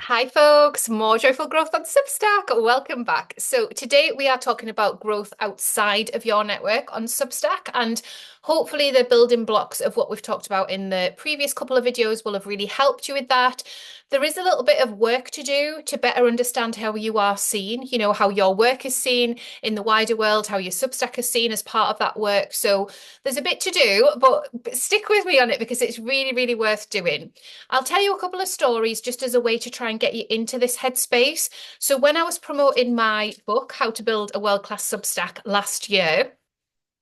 Hi, folks. More joyful growth on Substack. Welcome back. So, today we are talking about growth outside of your network on Substack, and hopefully, the building blocks of what we've talked about in the previous couple of videos will have really helped you with that. There is a little bit of work to do to better understand how you are seen, how your work is seen in the wider world, how your Substack is seen as part of that work. So, there's a bit to do, but stick with me on it because it's really, really worth doing. I'll tell you a couple of stories just as a way to try and get you into this headspace. So, when I was promoting my book, How to Build a World-Class Substack last year,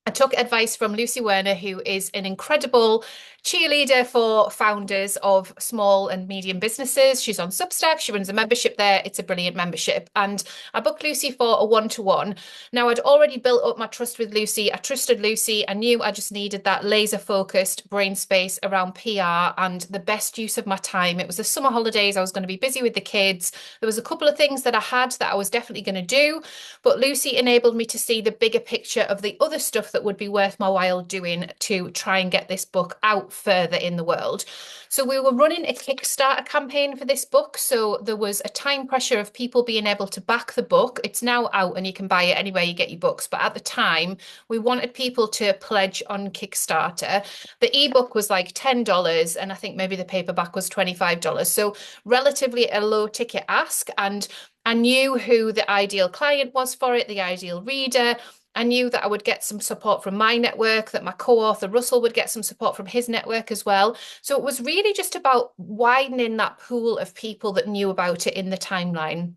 I took advice from Lucy Werner, who is an incredible cheerleader for founders of small and medium businesses. She's on Substack. She runs a membership there. It's a brilliant membership. And I booked Lucy for a one-to-one. Now, I'd already built up my trust with Lucy. I trusted Lucy. I knew I just needed that laser-focused brain space around PR and the best use of my time. It was the summer holidays. I was going to be busy with the kids. There was a couple of things that I had that I was definitely going to do, but Lucy enabled me to see the bigger picture of the other stuff that would be worth my while doing to try and get this book out further in the world. So we were running a Kickstarter campaign for this book. So there was a time pressure of people being able to back the book. It's now out and you can buy it anywhere you get your books. But at the time, we wanted people to pledge on Kickstarter. The ebook was like $10, and I think maybe the paperback was $25. So relatively a low ticket ask. And I knew who the ideal client was for it, the ideal reader. I knew that I would get some support from my network, that my co-author Russell would get some support from his network as well. So it was really just about widening that pool of people that knew about it in the timeline.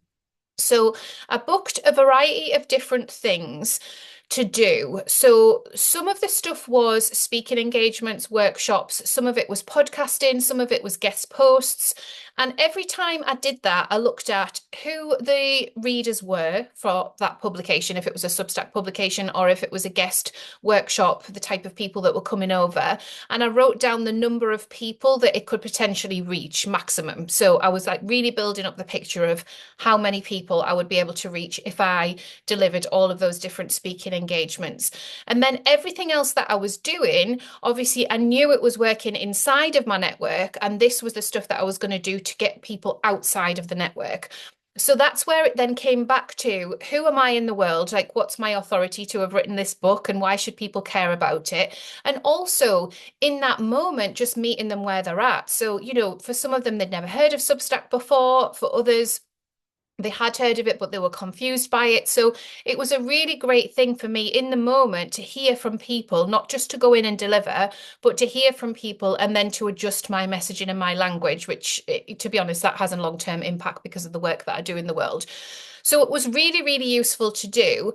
So I booked a variety of different things to do. So some of the stuff was speaking engagements, workshops, some of it was podcasting, some of it was guest posts. And every time I did that, I looked at who the readers were for that publication, if it was a Substack publication or if it was a guest workshop, the type of people that were coming over. And I wrote down the number of people that it could potentially reach maximum. So I was like really building up the picture of how many people I would be able to reach if I delivered all of those different speaking engagements. And then everything else that I was doing, obviously, I knew it was working inside of my network, and this was the stuff that I was going to do to get people outside of the network. So that's where it then came back to who am I in the world? Like, what's my authority to have written this book and why should people care about it? And also in that moment, just meeting them where they're at. So, for some of them, they'd never heard of Substack before. For others, they had heard of it, but they were confused by it. So it was a really great thing for me in the moment to hear from people, not just to go in and deliver, but to hear from people and then to adjust my messaging and my language, which, to be honest, that has a long-term impact because of the work that I do in the world. So it was really, really useful to do.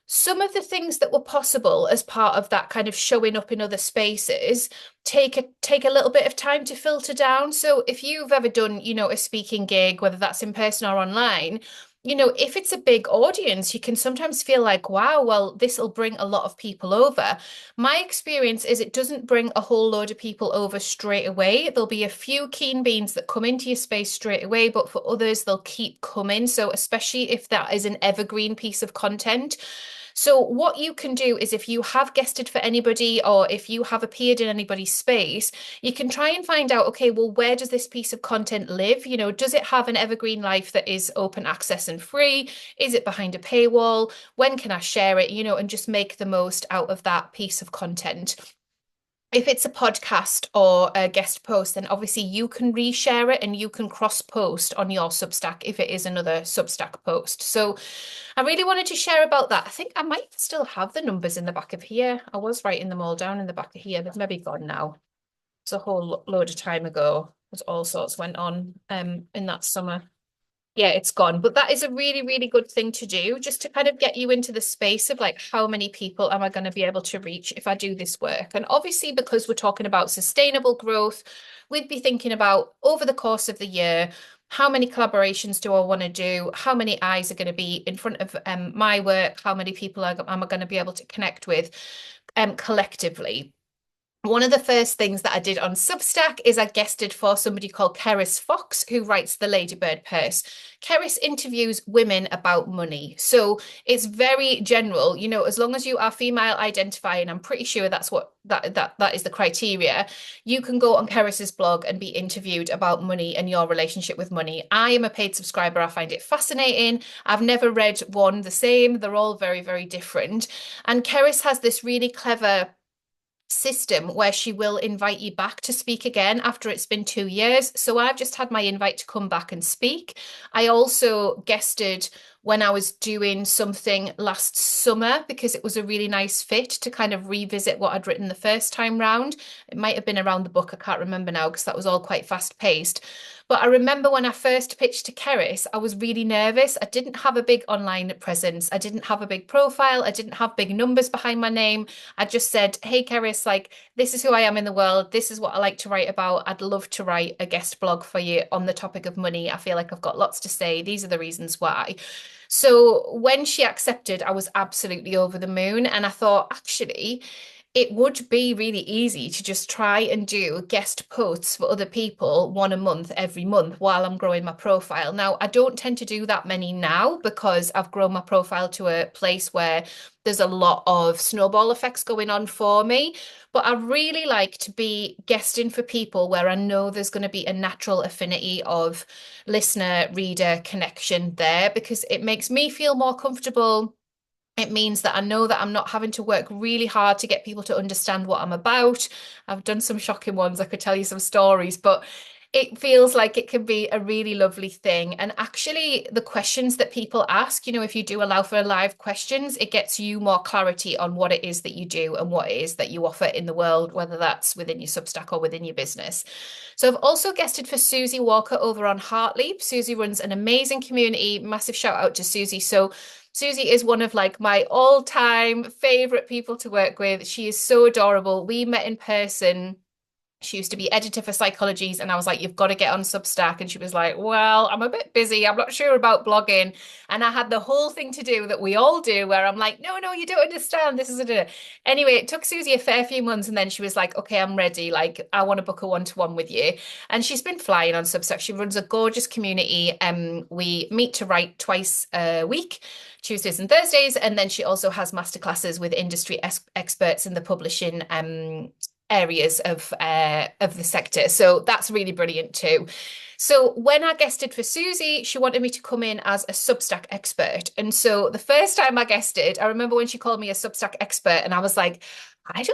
Some of the things that were possible as part of that kind of showing up in other spaces take a little bit of time to filter down. So if you've ever done, a speaking gig, whether that's in person or online, if it's a big audience, you can sometimes feel like, wow, well, this will bring a lot of people over. My experience is it doesn't bring a whole load of people over straight away. There'll be a few keen beans that come into your space straight away, but for others, they'll keep coming. So especially if that is an evergreen piece of content. So what you can do is if you have guested for anybody or if you have appeared in anybody's space, you can try and find out, okay, well, where does this piece of content live? Does it have an evergreen life that is open access and free? Is it behind a paywall? When can I share it? And just make the most out of that piece of content. If it's a podcast or a guest post, then obviously you can reshare it and you can cross post on your Substack if it is another Substack post. So I really wanted to share about that. I think I might still have the numbers in the back of here. I was writing them all down in the back of here. They've maybe gone now. It's a whole load of time ago. As all sorts went on in that summer. Yeah, it's gone. But that is a really, really good thing to do, just to kind of get you into the space of like, how many people am I going to be able to reach if I do this work? And obviously, because we're talking about sustainable growth, we'd be thinking about over the course of the year, how many collaborations do I want to do? How many eyes are going to be in front of my work? How many people am I going to be able to connect with collectively? one of the first things that I did on Substack is I guested for somebody called Keris Fox, who writes the Ladybird Purse. Keris interviews women about money. So it's very general, as long as you are female identifying, I'm pretty sure that's what that is the criteria. You can go on Keris's blog and be interviewed about money and your relationship with money. I am a paid subscriber. I find it fascinating. I've never read one the same. They're all very, very different. And Keris has this really clever system where she will invite you back to speak again after it's been 2 years. So I've just had my invite to come back and speak. I also guested when I was doing something last summer because it was a really nice fit to kind of revisit what I'd written the first time round. It might have been around the book, I can't remember now because that was all quite fast paced. But I remember when I first pitched to Keris, I was really nervous. I didn't have a big online presence. I didn't have a big profile. I didn't have big numbers behind my name. I just said, hey, Keris, like, this is who I am in the world. This is what I like to write about. I'd love to write a guest blog for you on the topic of money. I feel like I've got lots to say. These are the reasons why. So when she accepted, I was absolutely over the moon. And I thought, actually, it would be really easy to just try and do guest posts for other people one a month every month while I'm growing my profile. Now, I don't tend to do that many now because I've grown my profile to a place where there's a lot of snowball effects going on for me. But I really like to be guesting for people where I know there's going to be a natural affinity of listener, reader connection there because it makes me feel more comfortable. It means that I know that I'm not having to work really hard to get people to understand what I'm about. I've done some shocking ones. I could tell you some stories, but it feels like it can be a really lovely thing. And actually, the questions that people ask, if you do allow for live questions, it gets you more clarity on what it is that you do and what it is that you offer in the world, whether that's within your Substack or within your business. So I've also guested for Susie Walker over on Heartleap. Susie runs an amazing community. Massive shout out to Susie. So Susie is one of like my all-time favorite people to work with. She is so adorable. We met in person. She used to be editor for Psychologies, and I was like, you've got to get on Substack. And she was like, well, I'm a bit busy. I'm not sure about blogging. And I had the whole thing to do that we all do, where I'm like, no, you don't understand. This is a. Anyway, it took Susie a fair few months, and then she was like, okay, I'm ready. Like, I want to book a one-to-one with you. And she's been flying on Substack. She runs a gorgeous community. We meet to write twice a week. Tuesdays and Thursdays, and then she also has masterclasses with industry experts in the publishing areas of the sector. So that's really brilliant too. So when I guested for Susie, she wanted me to come in as a Substack expert. And so the first time I guested, I remember when she called me a Substack expert, and I was like, I've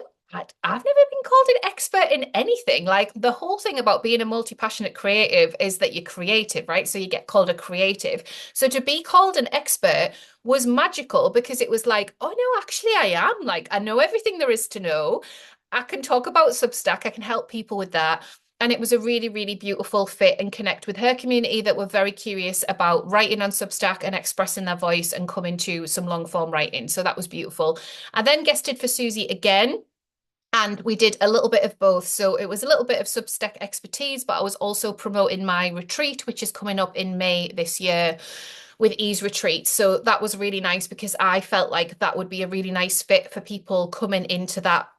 never been called an expert in anything. Like the whole thing about being a multi-passionate creative is that you're creative, right? So you get called a creative. So to be called an expert was magical because it was like, oh no, actually I am. Like I know everything there is to know. I can talk about Substack. I can help people with that. And it was a really, really beautiful fit and connect with her community that were very curious about writing on Substack and expressing their voice and coming to some long form writing. So that was beautiful. I then guested for Susie again. And we did a little bit of both. So it was a little bit of Substack expertise, but I was also promoting my retreat, which is coming up in May this year with Ease Retreat. So that was really nice because I felt like that would be a really nice fit for people coming into that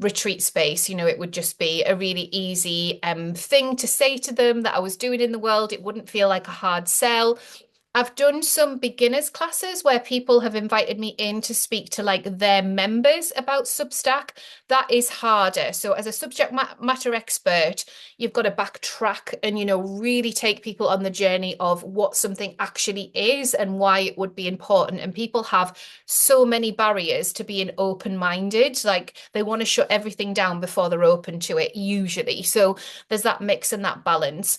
retreat space. It would just be a really easy thing to say to them that I was doing in the world. It wouldn't feel like a hard sell. I've done some beginners classes where people have invited me in to speak to like their members about Substack. That is harder. So as a subject matter expert, you've got to backtrack and, really take people on the journey of what something actually is and why it would be important. And people have so many barriers to being open-minded. Like they want to shut everything down before they're open to it, usually. So there's that mix and that balance.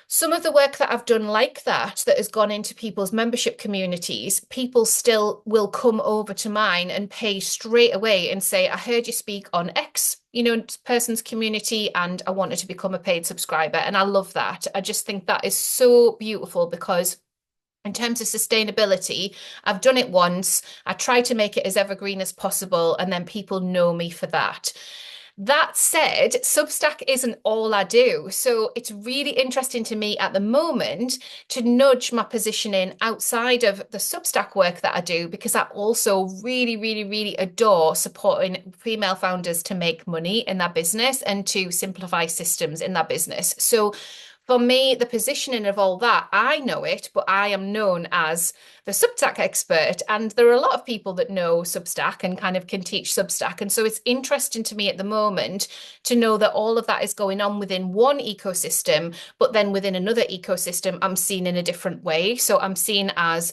Some of the work that I've done like that has gone into people's membership communities, people still will come over to mine and pay straight away and say, I heard you speak on X, person's community, and I wanted to become a paid subscriber. And I love that. I just think that is so beautiful because in terms of sustainability, I've done it once. I try to make it as evergreen as possible, and then people know me for that. That said, Substack isn't all I do. So it's really interesting to me at the moment to nudge my positioning outside of the Substack work that I do, because I also really, really, really adore supporting female founders to make money in their business and to simplify systems in their business. So for me, the positioning of all that, I know it, but I am known as the Substack expert. And there are a lot of people that know Substack and kind of can teach Substack. And so it's interesting to me at the moment to know that all of that is going on within one ecosystem, but then within another ecosystem, I'm seen in a different way. So I'm seen as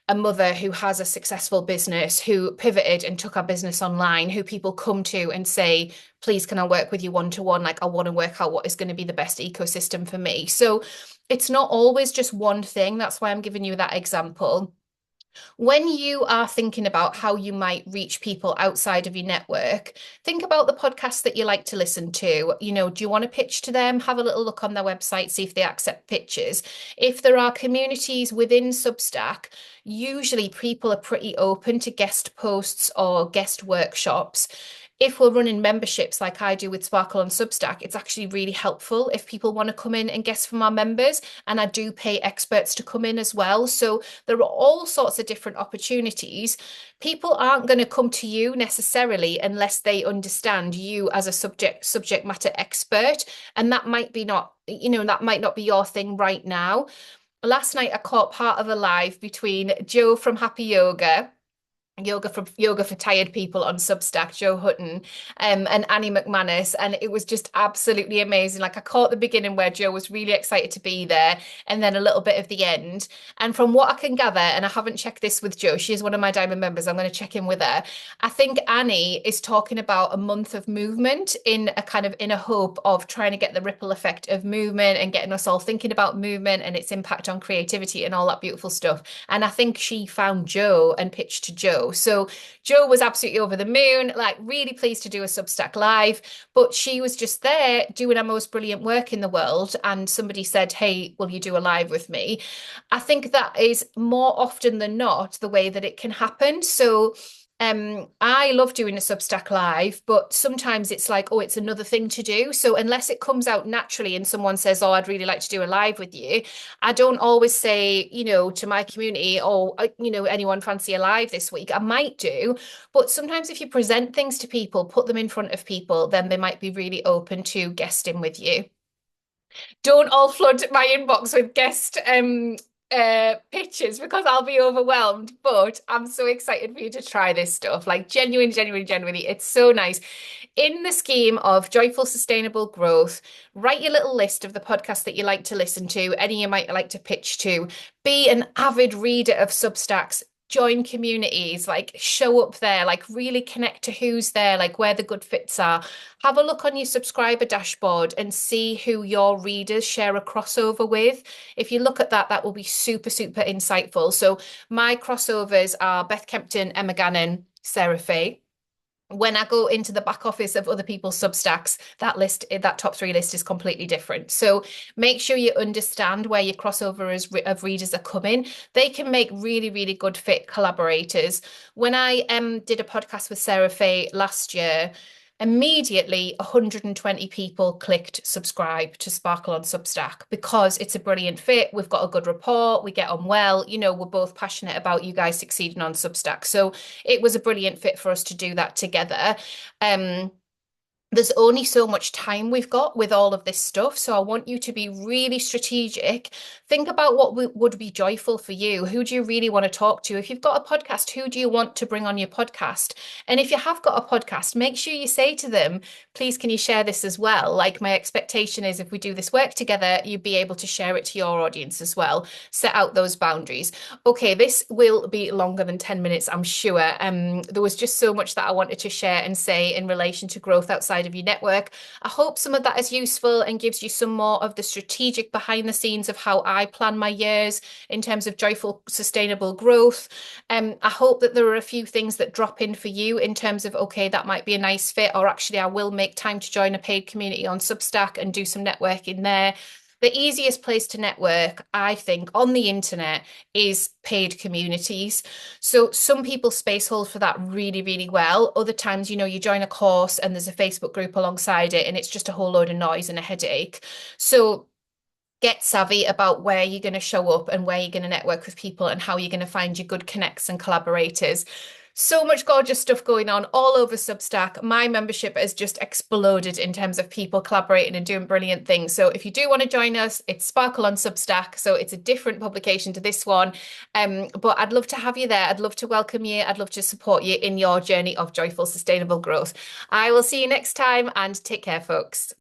a mother who has a successful business, who pivoted and took our business online, who people come to and say, please, can I work with you one to one? Like, I want to work out what is going to be the best ecosystem for me. So it's not always just one thing. That's why I'm giving you that example. When you are thinking about how you might reach people outside of your network, think about the podcasts that you like to listen to. Do you want to pitch to them? Have a little look on their website, see if they accept pitches. If there are communities within Substack, usually people are pretty open to guest posts or guest workshops. If we're running memberships like I do with Sparkle on Substack, it's actually really helpful if people want to come in and guest from our members. And I do pay experts to come in as well. So there are all sorts of different opportunities. People aren't going to come to you necessarily unless they understand you as a subject matter expert. And that might be not, that might not be your thing right now. Last night I caught part of a live between Joe from Happy Yoga for Tired People on Substack, Joe Hutton, and Annie McManus, and it was just absolutely amazing. Like, I caught the beginning where Joe was really excited to be there, and then a little bit of the end. And from what I can gather, and I haven't checked this with Joe, she is one of my Diamond members. I'm going to check in with her. I think Annie is talking about a month of movement in a hope of trying to get the ripple effect of movement and getting us all thinking about movement and its impact on creativity and all that beautiful stuff. And I think she found Joe and pitched to Joe. So Joe was absolutely over the moon, like really pleased to do a Substack live, but she was just there doing her most brilliant work in the world. And somebody said, hey, will you do a live with me? I think that is more often than not the way that it can happen. So I love doing a Substack live, but sometimes it's like, oh, it's another thing to do. So unless it comes out naturally and someone says, oh, I'd really like to do a live with you, I don't always say, to my community, oh, anyone fancy a live this week? I might do, but sometimes if you present things to people, put them in front of people, then they might be really open to guesting with you. Don't all flood my inbox with guest pictures because I'll be overwhelmed. But I'm so excited for you to try this stuff. Like, genuinely, it's so nice. In the scheme of joyful, sustainable growth, write your little list of the podcasts that you like to listen to, any you might like to pitch to. Be an avid reader of Substacks. Join communities, like show up there, like really connect to who's there, like where the good fits are. Have a look on your subscriber dashboard and see who your readers share a crossover with. If you look at that, that will be super, super insightful. So my crossovers are Beth Kempton, Emma Gannon, Sarah Fay. When I go into the back office of other people's Substacks, that top three list is completely different. So make sure you understand where your crossovers of readers are coming. They can make really, really good fit collaborators. When I did a podcast with Sarah Fay last year, immediately 120 people clicked subscribe to Sparkle on Substack because it's a brilliant fit. We've got a good rapport. We get on well. We're both passionate about you guys succeeding on Substack. So it was a brilliant fit for us to do that together. There's only so much time we've got with all of this stuff. So I want you to be really strategic. Think about what would be joyful for you. Who do you really want to talk to? If you've got a podcast, who do you want to bring on your podcast? And if you have got a podcast, make sure you say to them, please, can you share this as well? Like, my expectation is if we do this work together, you'd be able to share it to your audience as well. Set out those boundaries. Okay, this will be longer than 10 minutes, I'm sure. There was just so much that I wanted to share and say in relation to growth outside of your network. I hope some of that is useful and gives you some more of the strategic behind the scenes of how I plan my years in terms of joyful, sustainable growth. I hope that there are a few things that drop in for you in terms of, okay, that might be a nice fit, or actually I will make time to join a paid community on Substack and do some networking there. The easiest place to network, I think, on the internet is paid communities. So some people space hold for that really, really well. Other times, you join a course and there's a Facebook group alongside it, and it's just a whole load of noise and a headache. So get savvy about where you're going to show up and where you're going to network with people and how you're going to find your good connects and collaborators. So much gorgeous stuff going on all over Substack. My membership has just exploded in terms of people collaborating and doing brilliant things. So if you do want to join us, it's Sparkle on Substack. So it's a different publication to this one. But I'd love to have you there. I'd love to welcome you. I'd love to support you in your journey of joyful, sustainable growth. I will see you next time and take care, folks.